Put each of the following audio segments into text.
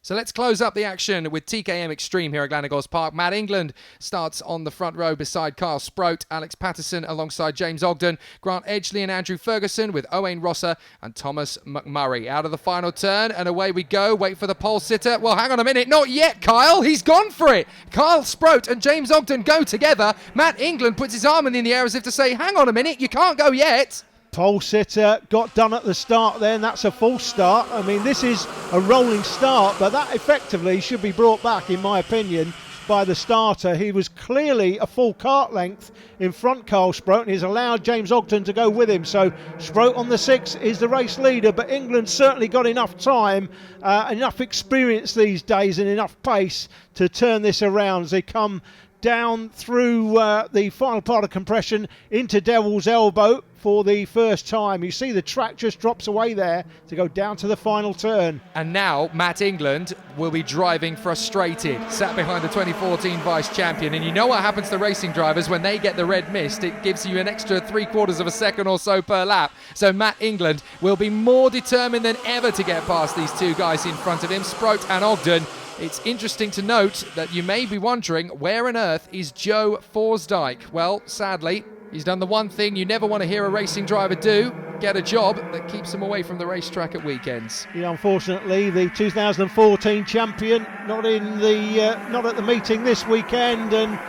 So let's close up the action with TKM Extreme here at Glenagos Park. Matt England starts on the front row beside Kyle Sproat, Alex Patterson alongside James Ogden, Grant Edgley and Andrew Ferguson with Owain Rosser and Thomas McMurray. Out of the final turn and away we go. Wait for the pole sitter. Well, hang on a minute. Not yet, Kyle. He's gone for it. Kyle Sproat and James Ogden go together. Matt England puts his arm in the air as if to say, hang on a minute, you can't go yet. Pole sitter got done at the start then. That's a false start. I mean, this is a rolling start, but that effectively should be brought back, in my opinion, by the starter. He was clearly a full kart length in front, Kyle Sproat, and he's allowed James Ogden to go with him. So Sproat on the 6 is the race leader, but England certainly got enough time, enough experience these days and enough pace to turn this around as they come down through the final part of compression into Devil's Elbow for the first time. You see the track just drops away there to go down to the final turn. And now Matt England will be driving frustrated, sat behind the 2014 vice champion. And you know what happens to racing drivers when they get the red mist? It gives you an extra 3/4 of a second or so per lap. So Matt England will be more determined than ever to get past these two guys in front of him, Sproat and Ogden. It's interesting to note that you may be wondering, where on earth is Joe Forsdyke? Well, sadly, he's done the one thing you never want to hear a racing driver do, get a job that keeps him away from the racetrack at weekends. Yeah, unfortunately, the 2014 champion not at the meeting this weekend, and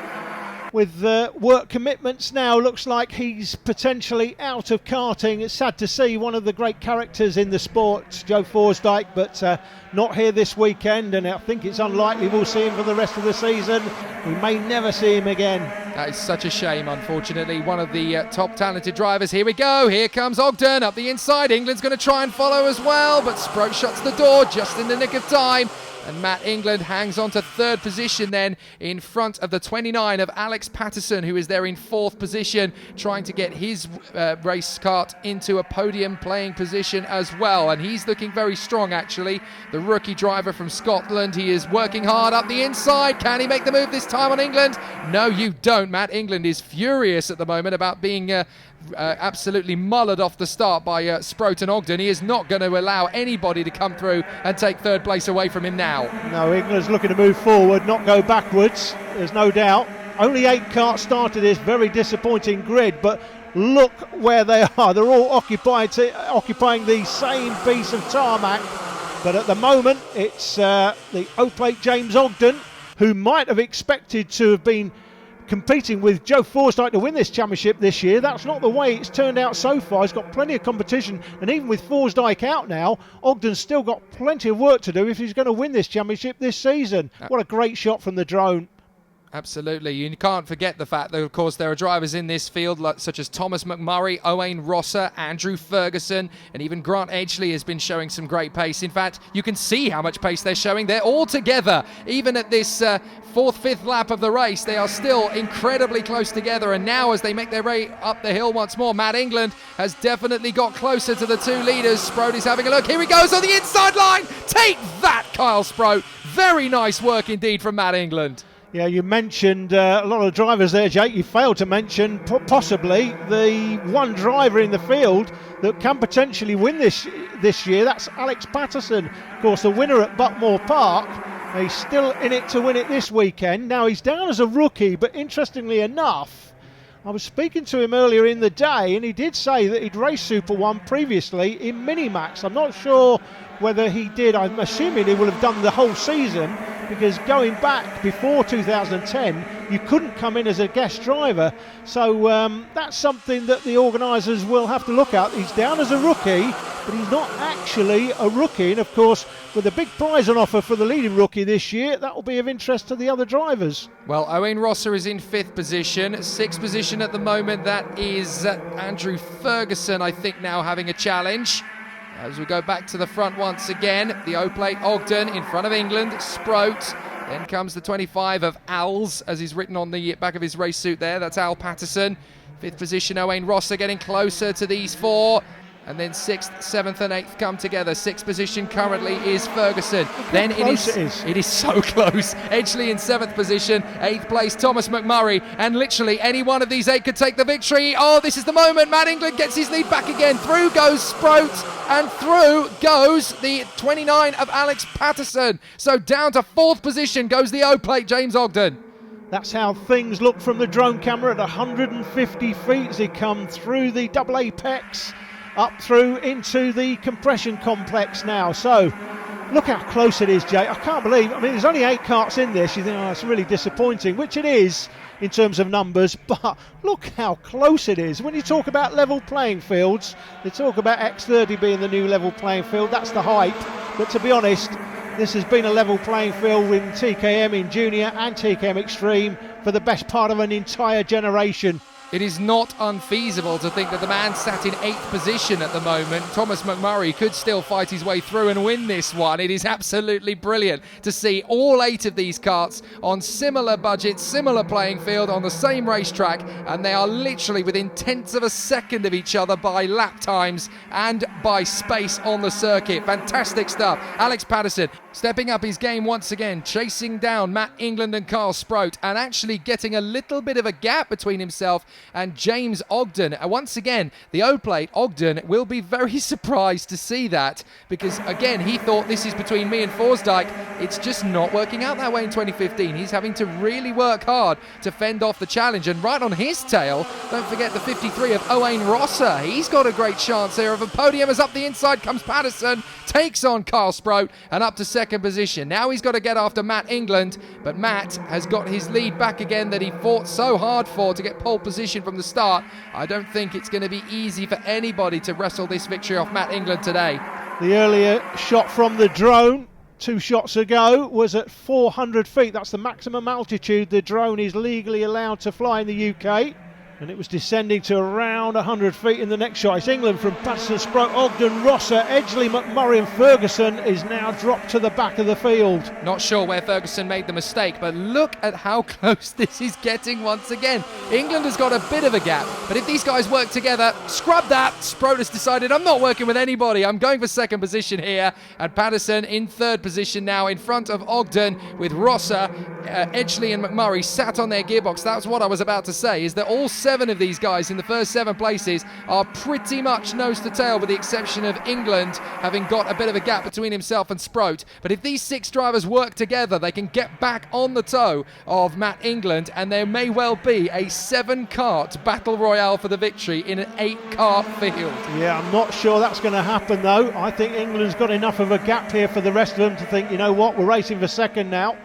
with work commitments now, looks like he's potentially out of karting. It's sad to see one of the great characters in the sport, Joe Forsdyke, but not here this weekend, and I think it's unlikely we'll see him for the rest of the season. We may never see him again. That is such a shame, unfortunately. One of the top talented drivers. Here we go. Here comes Ogden up the inside. England's going to try and follow as well, but Sproat shuts the door just in the nick of time. And Matt England hangs on to third position then in front of the 29 of Alex Patterson, who is there in fourth position, trying to get his race kart into a podium playing position as well. And he's looking very strong, actually. The rookie driver from Scotland. He is working hard up the inside. Can he make the move this time on England? No, you don't. Matt England is furious at the moment about being absolutely mullered off the start by Sproat and Ogden. He is not going to allow anybody to come through and take third place away from him now. No, England's looking to move forward, not go backwards, there's no doubt. Only 8 karts started this very disappointing grid, but look where they are. They're all occupying the same piece of tarmac, but at the moment it's the O-Plate James Ogden, who might have expected to have been competing with Joe Forsdyke to win this championship this year. That's not the way it's turned out so far. He's got plenty of competition, and even with Forsdyke out now, Ogden's still got plenty of work to do if he's going to win this championship this season. What a great shot from the drone. Absolutely. You can't forget the fact that, of course, there are drivers in this field such as Thomas McMurray, Owain Rosser, Andrew Ferguson, and even Grant Edgley has been showing some great pace. In fact, you can see how much pace they're showing. They're all together. Even at this fourth, fifth lap of the race, they are still incredibly close together. And now as they make their way up the hill once more, Matt England has definitely got closer to the two leaders. Sproat is having a look. Here he goes on the inside line. Take that, Kyle Sproat. Very nice work indeed from Matt England. Yeah, you mentioned a lot of drivers there, Jake. You failed to mention possibly the one driver in the field that can potentially win this year. That's Alex Patterson, of course, the winner at Buckmore Park. He's still in it to win it this weekend. Now, he's down as a rookie, but interestingly enough, I was speaking to him earlier in the day, and he did say that he'd raced Super 1 previously in Minimax. I'm not sure whether he did. I'm assuming he will have done the whole season, because going back before 2010, you couldn't come in as a guest driver. So that's something that the organisers will have to look at. He's down as a rookie, but he's not actually a rookie. And of course, with a big prize on offer for the leading rookie this year, that will be of interest to the other drivers. Well, Owain Rosser is in 5th position. 6th position at the moment, that is Andrew Ferguson, I think, now having a challenge. As we go back to the front once again, the O-Plate Ogden in front of England, Sproat. Then comes the 25 of Al's, as he's written on the back of his race suit there. That's Al Patterson. 5th position, Owain Rosser getting closer to these 4. And then 6th, 7th and 8th come together. 6th position currently is Ferguson. Then it is so close. Edgley in 7th position. 8th place, Thomas McMurray. And literally any one of these 8 could take the victory. Oh, this is the moment. Matt England gets his lead back again. Through goes Sproat. and through goes the 29 of Alex Patterson. So down to 4th position goes the O-plate, James Ogden. That's how things look from the drone camera at 150 feet as they come through the double apex, up through into the compression complex now. So look how close it is, Jay. I can't believe, I mean, there's only 8 karts in this. You think, oh, it's really disappointing, which it is in terms of numbers, but look how close it is. When you talk about level playing fields, they talk about X30 being the new level playing field. That's the hype. But to be honest, this has been a level playing field with TKM in Junior and TKM Extreme for the best part of an entire generation. It is not unfeasible to think that the man sat in 8th position at the moment, Thomas McMurray, could still fight his way through and win this one. It is absolutely brilliant to see all 8 of these karts on similar budgets, similar playing field, on the same racetrack, and they are literally within tenths of a second of each other by lap times and by space on the circuit. Fantastic stuff. Alex Patterson stepping up his game once again, chasing down Matt England and Carl Sproat, and actually getting a little bit of a gap between himself and James Ogden. Once again, the O-plate, Ogden, will be very surprised to see that, because again, he thought this is between me and Forsdyke. It's just not working out that way in 2015. He's having to really work hard to fend off the challenge, and right on his tail, don't forget the 53 of Owain Rosser. He's got a great chance here of a podium, as up the inside comes Patterson, takes on Carl Sproat, and up to 2nd position. Now he's got to get after Matt England, but Matt has got his lead back again that he fought so hard for to get pole position from the start. I don't think it's going to be easy for anybody to wrestle this victory off Matt England today. The earlier shot from the drone 2 shots ago was at 400 feet. That's the maximum altitude the drone is legally allowed to fly in the UK. And it was descending to around 100 feet in the next shot. It's England from Patterson, Sproat, Ogden, Rosser, Edgley, McMurray and Ferguson is now dropped to the back of the field. Not sure where Ferguson made the mistake, but look at how close this is getting once again. England has got a bit of a gap, but if these guys work together, scrub that. Sproat has decided, I'm not working with anybody. I'm going for 2nd position here. And Patterson in 3rd position now in front of Ogden, with Rosser, Edgley and McMurray sat on their gearbox. That's what I was about to say, is that all 7 of these guys in the first 7 places are pretty much nose to tail, with the exception of England having got a bit of a gap between himself and Sproat. But if these 6 drivers work together, they can get back on the toe of Matt England, and there may well be a 7-kart battle royale for the victory in an 8-kart field. Yeah, I'm not sure that's going to happen though. I think England's got enough of a gap here for the rest of them to think, you know what, we're racing for 2nd now.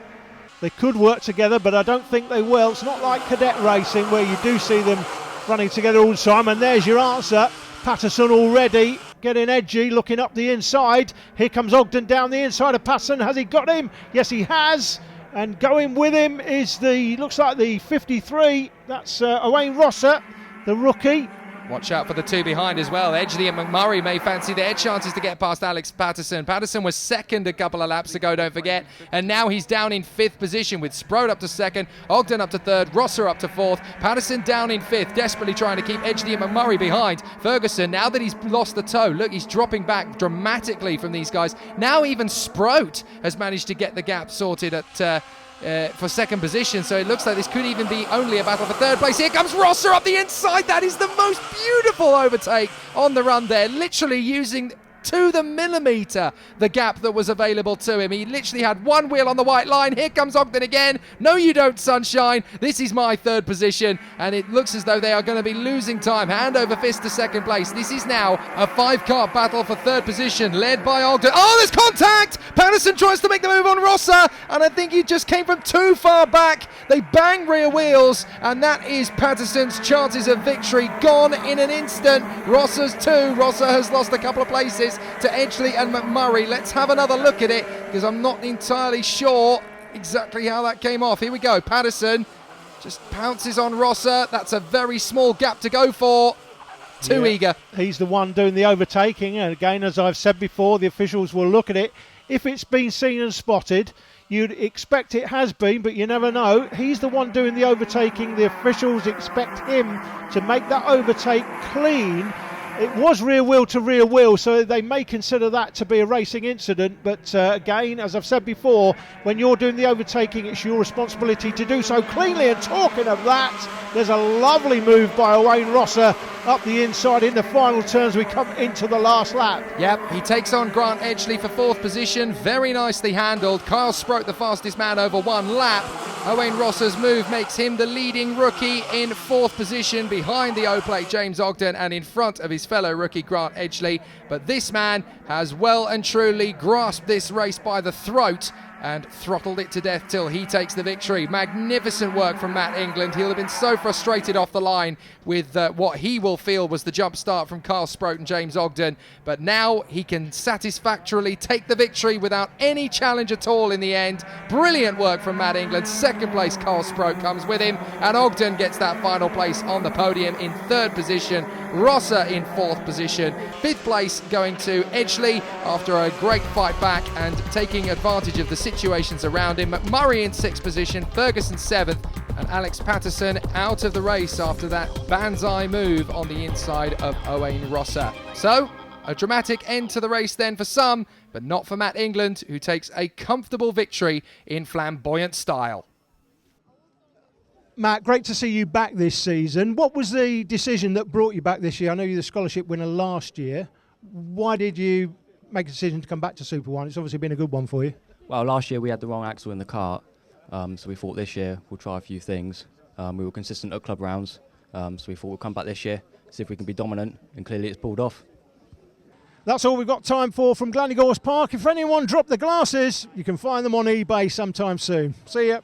They could work together, but I don't think they will. It's not like cadet racing where you do see them running together all the time. And there's your answer. Patterson already getting edgy, looking up the inside. Here comes Ogden down the inside of Patterson. Has he got him? Yes, he has. And going with him is looks like the 53. That's Owain Rosser, the rookie. Watch out for the 2 behind as well. Edgley and McMurray may fancy their chances to get past Alex Patterson. Patterson was 2nd a couple of laps ago, don't forget. And now he's down in 5th position, with Sproat up to 2nd, Ogden up to 3rd, Rosser up to 4th, Patterson down in 5th, desperately trying to keep Edgley and McMurray behind. Ferguson, now that he's lost the toe, look, he's dropping back dramatically from these guys. Now even Sproat has managed to get the gap sorted at for 2nd position, so it looks like this could even be only a battle for 3rd place. Here comes Rosser up the inside. That is the most beautiful overtake on the run there, literally using to the millimetre the gap that was available to him. He literally had 1 wheel on the white line. Here comes Ogden again. No you don't, sunshine. This is my 3rd position, and it looks as though they are going to be losing time. Hand over fist to 2nd place. This is now a 5-kart battle for 3rd position, led by Ogden. Oh, there's contact! Patterson tries to make the move on Rosser, and I think he just came from too far back. They bang rear wheels, and that is Patterson's chances of victory gone in an instant. Rosser's 2. Rosser has lost a couple of places to Edgley and McMurray. Let's have another look at it, because I'm not entirely sure exactly how that came off. Here we go. Patterson just pounces on Rosser. That's a very small gap to go for. Too eager. He's the one doing the overtaking, and again, as I've said before, the officials will look at it. If it's been seen and spotted, you'd expect it has been, but you never know. He's the one doing the overtaking. The officials expect him to make that overtake clean It was rear wheel to rear wheel, so they may consider that to be a racing incident, but again, as I've said before, when you're doing the overtaking, it's your responsibility to do so cleanly. And talking of that, there's a lovely move by Owain Rosser up the inside in the final turns. We come into the last lap. Yep, he takes on Grant Edgley for 4th position, very nicely handled. Kyle Sproat the fastest man over 1 lap. Owain Rosser's move makes him the leading rookie in 4th position behind the O-Plate James Ogden and in front of his fellow rookie Grant Edgley. But this man has well and truly grasped this race by the throat and throttled it to death till he takes the victory. Magnificent work from Matt England. He'll have been so frustrated off the line with what he will feel was the jump start from Kyle Sproat and James Ogden, but now he can satisfactorily take the victory without any challenge at all in the end. Brilliant work from Matt England. 2nd place Kyle Sproat comes with him, and Ogden gets that final place on the podium in 3rd position. Rosser in 4th position. 5th place going to Edgley after a great fight back and taking advantage of the situations around him. McMurray in 6th position, Ferguson 7th, and Alex Patterson out of the race after that banzai move on the inside of Owain Rosser. So, a dramatic end to the race then for some, but not for Matt England, who takes a comfortable victory in flamboyant style. Matt, great to see you back this season. What was the decision that brought you back this year? I know you're the scholarship winner last year. Why did you make a decision to come back to Super 1? It's obviously been a good one for you. Well, last year we had the wrong axle in the kart, so we thought this year we'll try a few things. We were consistent at club rounds, so we thought we'll come back this year, see if we can be dominant, and clearly it's pulled off. That's all we've got time for from Glanny Gorse Park. If anyone dropped the glasses, you can find them on eBay sometime soon. See ya.